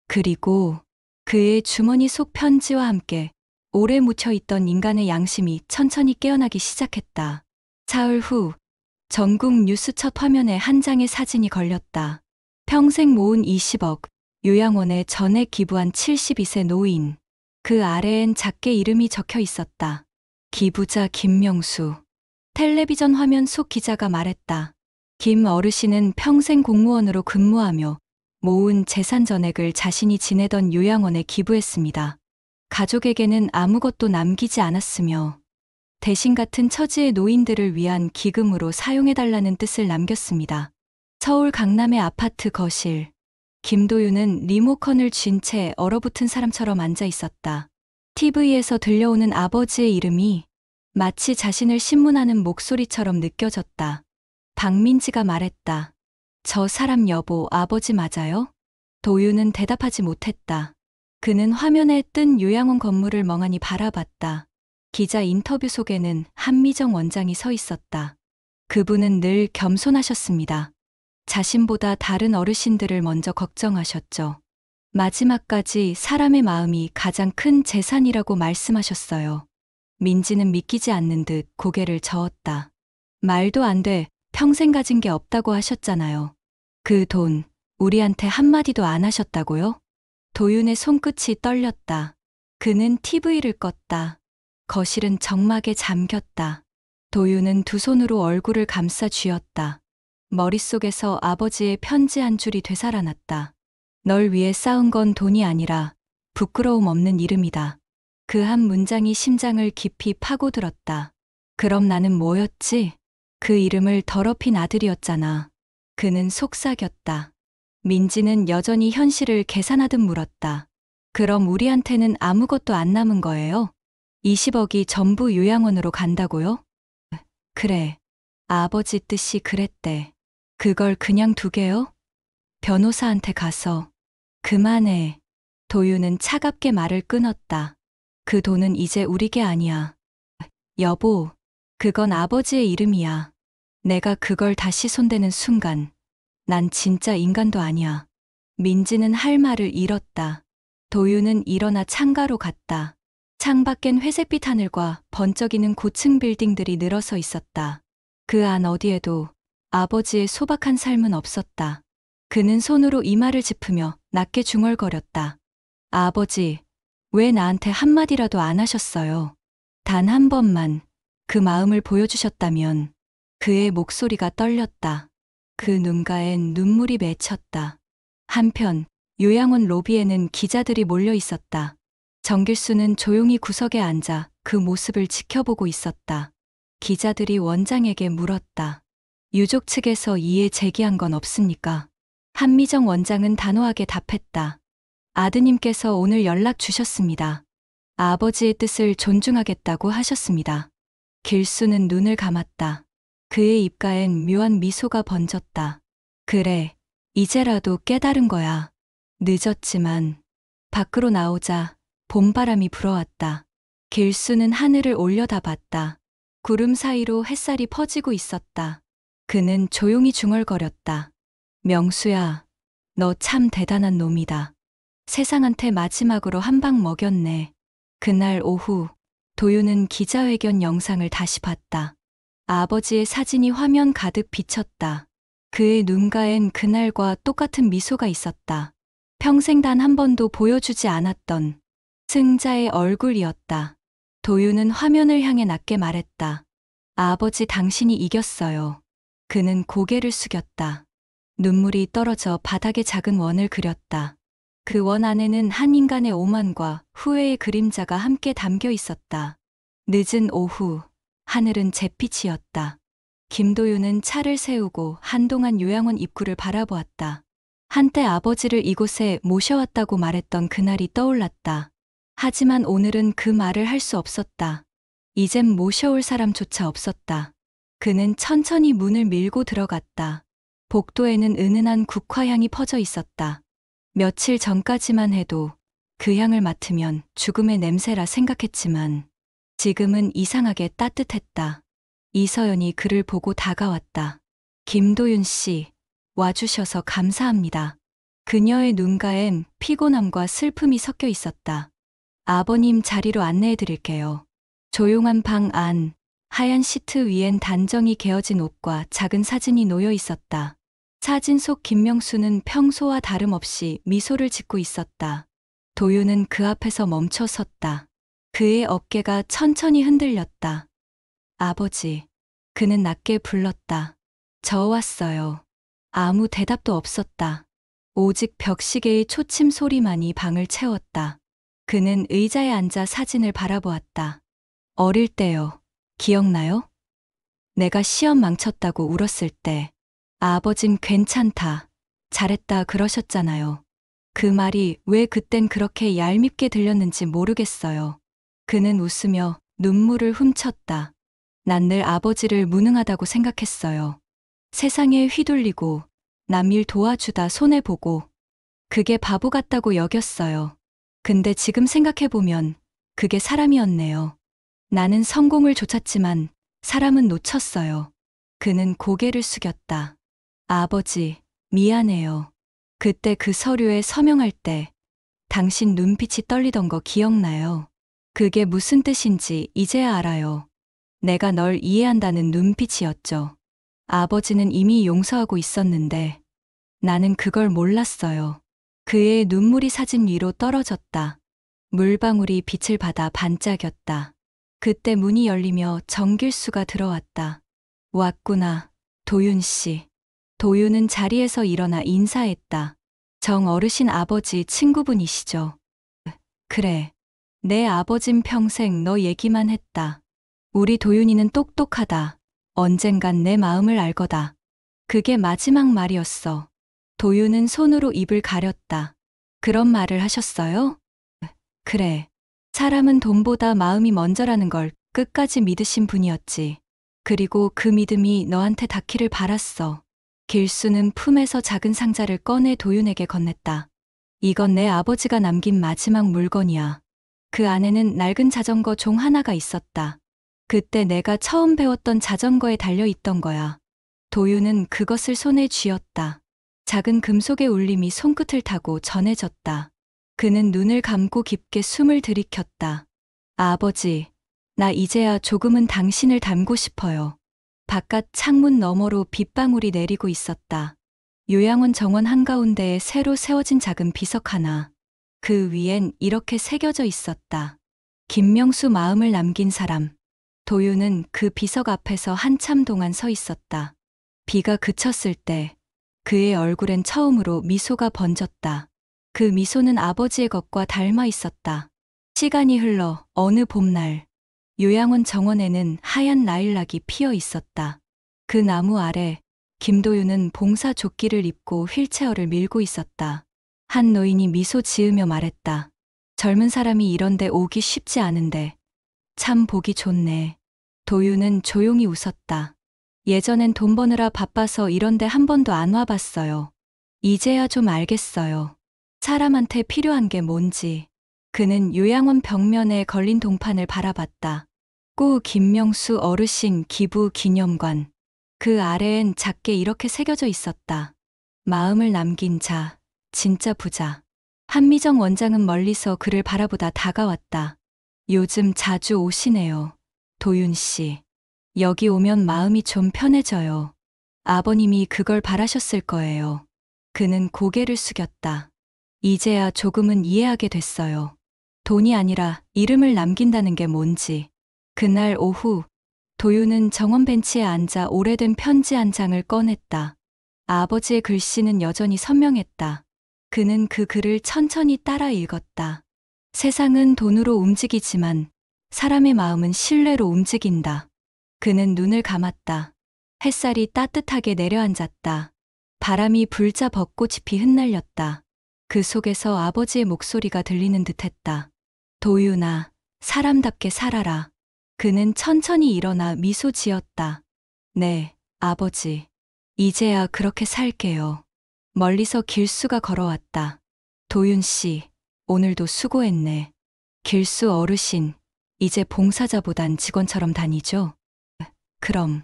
그리고 그의 주머니 속 편지와 함께 오래 묻혀있던 인간의 양심이 천천히 깨어나기 시작했다. 사흘 후 전국 뉴스 첫 화면에 한 장의 사진이 걸렸다. 평생 모은 20억, 요양원에 전액 기부한 72세 노인. 그 아래엔 작게 이름이 적혀 있었다. 기부자 김명수. 텔레비전 화면 속 기자가 말했다. 김 어르신은 평생 공무원으로 근무하며 모은 재산 전액을 자신이 지내던 요양원에 기부했습니다. 가족에게는 아무것도 남기지 않았으며 대신 같은 처지의 노인들을 위한 기금으로 사용해달라는 뜻을 남겼습니다. 서울 강남의 아파트 거실. 김도윤은 리모컨을 쥔 채 얼어붙은 사람처럼 앉아 있었다. TV에서 들려오는 아버지의 이름이 마치 자신을 신문하는 목소리처럼 느껴졌다. 박민지가 말했다. 저 사람 여보, 아버지 맞아요? 도윤은 대답하지 못했다. 그는 화면에 뜬 요양원 건물을 멍하니 바라봤다. 기자 인터뷰 속에는 한미정 원장이 서 있었다. 그분은 늘 겸손하셨습니다. 자신보다 다른 어르신들을 먼저 걱정하셨죠. 마지막까지 사람의 마음이 가장 큰 재산이라고 말씀하셨어요. 민지는 믿기지 않는 듯 고개를 저었다. 말도 안 돼. 평생 가진 게 없다고 하셨잖아요. 그 돈, 우리한테 한마디도 안 하셨다고요? 도윤의 손끝이 떨렸다. 그는 TV를 껐다. 거실은 적막에 잠겼다. 도윤은 두 손으로 얼굴을 감싸 쥐었다. 머릿속에서 아버지의 편지 한 줄이 되살아났다. 널 위해 쌓은 건 돈이 아니라 부끄러움 없는 이름이다. 그 한 문장이 심장을 깊이 파고들었다. 그럼 나는 뭐였지? 그 이름을 더럽힌 아들이었잖아. 그는 속삭였다. 민지는 여전히 현실을 계산하듯 물었다. 그럼 우리한테는 아무것도 안 남은 거예요? 20억이 전부 요양원으로 간다고요? 그래. 아버지 뜻이 그랬대. 그걸 그냥 두게요? 변호사한테 가서. 그만해. 도윤은 차갑게 말을 끊었다. 그 돈은 이제 우리 게 아니야. 여보, 그건 아버지의 이름이야. 내가 그걸 다시 손대는 순간, 난 진짜 인간도 아니야. 민지는 할 말을 잃었다. 도윤은 일어나 창가로 갔다. 창밖엔 회색빛 하늘과 번쩍이는 고층 빌딩들이 늘어서 있었다. 그 안 어디에도 아버지의 소박한 삶은 없었다. 그는 손으로 이마를 짚으며 낮게 중얼거렸다. 아버지, 왜 나한테 한마디라도 안 하셨어요? 단 한 번만 그 마음을 보여주셨다면. 그의 목소리가 떨렸다. 그 눈가엔 눈물이 맺혔다. 한편 요양원 로비에는 기자들이 몰려 있었다. 정길수는 조용히 구석에 앉아 그 모습을 지켜보고 있었다. 기자들이 원장에게 물었다. 유족 측에서 이의 제기한 건 없습니까? 한미정 원장은 단호하게 답했다. 아드님께서 오늘 연락 주셨습니다. 아버지의 뜻을 존중하겠다고 하셨습니다. 길수는 눈을 감았다. 그의 입가엔 묘한 미소가 번졌다. 그래, 이제라도 깨달은 거야. 늦었지만. 밖으로 나오자 봄바람이 불어왔다. 길수는 하늘을 올려다봤다. 구름 사이로 햇살이 퍼지고 있었다. 그는 조용히 중얼거렸다. 명수야, 너 참 대단한 놈이다. 세상한테 마지막으로 한 방 먹였네. 그날 오후, 도윤은 기자회견 영상을 다시 봤다. 아버지의 사진이 화면 가득 비쳤다. 그의 눈가엔 그날과 똑같은 미소가 있었다. 평생 단 한 번도 보여주지 않았던 승자의 얼굴이었다. 도윤은 화면을 향해 낮게 말했다. 아버지, 당신이 이겼어요. 그는 고개를 숙였다. 눈물이 떨어져 바닥에 작은 원을 그렸다. 그 원 안에는 한 인간의 오만과 후회의 그림자가 함께 담겨 있었다. 늦은 오후, 하늘은 잿빛이었다. 김도윤은 차를 세우고 한동안 요양원 입구를 바라보았다. 한때 아버지를 이곳에 모셔왔다고 말했던 그날이 떠올랐다. 하지만 오늘은 그 말을 할 수 없었다. 이젠 모셔올 사람조차 없었다. 그는 천천히 문을 밀고 들어갔다. 복도에는 은은한 국화향이 퍼져 있었다. 며칠 전까지만 해도 그 향을 맡으면 죽음의 냄새라 생각했지만 지금은 이상하게 따뜻했다. 이서연이 그를 보고 다가왔다. 김도윤 씨, 와주셔서 감사합니다. 그녀의 눈가엔 피곤함과 슬픔이 섞여 있었다. 아버님 자리로 안내해 드릴게요. 조용한 방 안, 하얀 시트 위엔 단정히 개어진 옷과 작은 사진이 놓여 있었다. 사진 속 김명수는 평소와 다름없이 미소를 짓고 있었다. 도윤은 그 앞에서 멈춰 섰다. 그의 어깨가 천천히 흔들렸다. 아버지, 그는 낮게 불렀다. 저 왔어요. 아무 대답도 없었다. 오직 벽시계의 초침 소리만이 방을 채웠다. 그는 의자에 앉아 사진을 바라보았다. 어릴 때요. 기억나요? 내가 시험 망쳤다고 울었을 때. 아버진 괜찮다. 잘했다 그러셨잖아요. 그 말이 왜 그땐 그렇게 얄밉게 들렸는지 모르겠어요. 그는 웃으며 눈물을 훔쳤다. 난 늘 아버지를 무능하다고 생각했어요. 세상에 휘둘리고 남일 도와주다 손해보고 그게 바보 같다고 여겼어요. 근데 지금 생각해보면 그게 사람이었네요. 나는 성공을 쫓았지만 사람은 놓쳤어요. 그는 고개를 숙였다. 아버지, 미안해요. 그때 그 서류에 서명할 때 당신 눈빛이 떨리던 거 기억나요? 그게 무슨 뜻인지 이제야 알아요. 내가 널 이해한다는 눈빛이었죠. 아버지는 이미 용서하고 있었는데 나는 그걸 몰랐어요. 그의 눈물이 사진 위로 떨어졌다. 물방울이 빛을 받아 반짝였다. 그때 문이 열리며 정길수가 들어왔다. 왔구나, 도윤 씨. 도윤은 자리에서 일어나 인사했다. 정 어르신 아버지 친구분이시죠? 그래. 내 아버진 평생 너 얘기만 했다. 우리 도윤이는 똑똑하다. 언젠간 내 마음을 알 거다. 그게 마지막 말이었어. 도윤은 손으로 입을 가렸다. 그런 말을 하셨어요? 그래. 사람은 돈보다 마음이 먼저라는 걸 끝까지 믿으신 분이었지. 그리고 그 믿음이 너한테 닿기를 바랐어. 길수는 품에서 작은 상자를 꺼내 도윤에게 건넸다. 이건 내 아버지가 남긴 마지막 물건이야. 그 안에는 낡은 자전거 종 하나가 있었다. 그때 내가 처음 배웠던 자전거에 달려 있던 거야. 도윤은 그것을 손에 쥐었다. 작은 금속의 울림이 손끝을 타고 전해졌다. 그는 눈을 감고 깊게 숨을 들이켰다. 아버지, 나 이제야 조금은 당신을 닮고 싶어요. 바깥 창문 너머로 빗방울이 내리고 있었다. 요양원 정원 한가운데에 새로 세워진 작은 비석 하나. 그 위엔 이렇게 새겨져 있었다. 김명수 마음을 남긴 사람. 도윤은 그 비석 앞에서 한참 동안 서 있었다. 비가 그쳤을 때 그의 얼굴엔 처음으로 미소가 번졌다. 그 미소는 아버지의 것과 닮아 있었다. 시간이 흘러 어느 봄날, 요양원 정원에는 하얀 라일락이 피어 있었다. 그 나무 아래 김도윤은 봉사 조끼를 입고 휠체어를 밀고 있었다. 한 노인이 미소 지으며 말했다. 젊은 사람이 이런데 오기 쉽지 않은데 참 보기 좋네. 도윤은 조용히 웃었다. 예전엔 돈 버느라 바빠서 이런데 한 번도 안 와봤어요. 이제야 좀 알겠어요. 사람한테 필요한 게 뭔지. 그는 요양원 벽면에 걸린 동판을 바라봤다. 꾸 김명수 어르신 기부 기념관. 그 아래엔 작게 이렇게 새겨져 있었다. 마음을 남긴 자, 진짜 부자. 한미정 원장은 멀리서 그를 바라보다 다가왔다. 요즘 자주 오시네요. 도윤 씨. 여기 오면 마음이 좀 편해져요. 아버님이 그걸 바라셨을 거예요. 그는 고개를 숙였다. 이제야 조금은 이해하게 됐어요. 돈이 아니라 이름을 남긴다는 게 뭔지. 그날 오후, 도윤은 정원 벤치에 앉아 오래된 편지 한 장을 꺼냈다. 아버지의 글씨는 여전히 선명했다. 그는 그 글을 천천히 따라 읽었다. 세상은 돈으로 움직이지만 사람의 마음은 신뢰로 움직인다. 그는 눈을 감았다. 햇살이 따뜻하게 내려앉았다. 바람이 불자 벚꽃잎이 흩날렸다. 그 속에서 아버지의 목소리가 들리는 듯했다. 도윤아, 사람답게 살아라. 그는 천천히 일어나 미소 지었다. 네, 아버지. 이제야 그렇게 살게요. 멀리서 길수가 걸어왔다. 도윤 씨, 오늘도 수고했네. 길수 어르신, 이제 봉사자보단 직원처럼 다니죠? 그럼.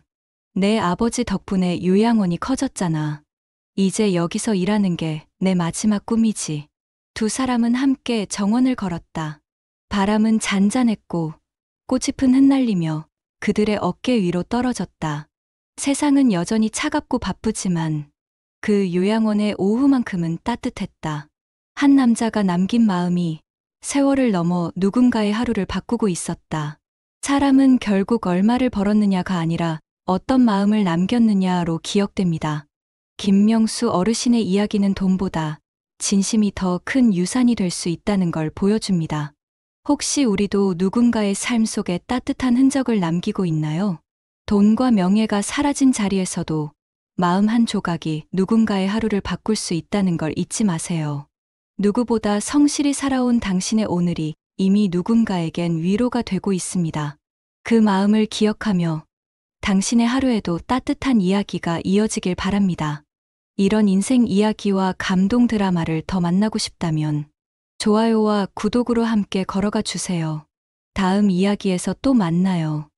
내 아버지 덕분에 요양원이 커졌잖아. 이제 여기서 일하는 게 내 마지막 꿈이지. 두 사람은 함께 정원을 걸었다. 바람은 잔잔했고 꽃잎은 흩날리며 그들의 어깨 위로 떨어졌다. 세상은 여전히 차갑고 바쁘지만 그 요양원의 오후만큼은 따뜻했다. 한 남자가 남긴 마음이 세월을 넘어 누군가의 하루를 바꾸고 있었다. 사람은 결국 얼마를 벌었느냐가 아니라 어떤 마음을 남겼느냐로 기억됩니다. 김명수 어르신의 이야기는 돈보다 진심이 더 큰 유산이 될 수 있다는 걸 보여줍니다. 혹시 우리도 누군가의 삶 속에 따뜻한 흔적을 남기고 있나요? 돈과 명예가 사라진 자리에서도 마음 한 조각이 누군가의 하루를 바꿀 수 있다는 걸 잊지 마세요. 누구보다 성실히 살아온 당신의 오늘이 이미 누군가에겐 위로가 되고 있습니다. 그 마음을 기억하며 당신의 하루에도 따뜻한 이야기가 이어지길 바랍니다. 이런 인생 이야기와 감동 드라마를 더 만나고 싶다면 좋아요와 구독으로 함께 걸어가 주세요. 다음 이야기에서 또 만나요.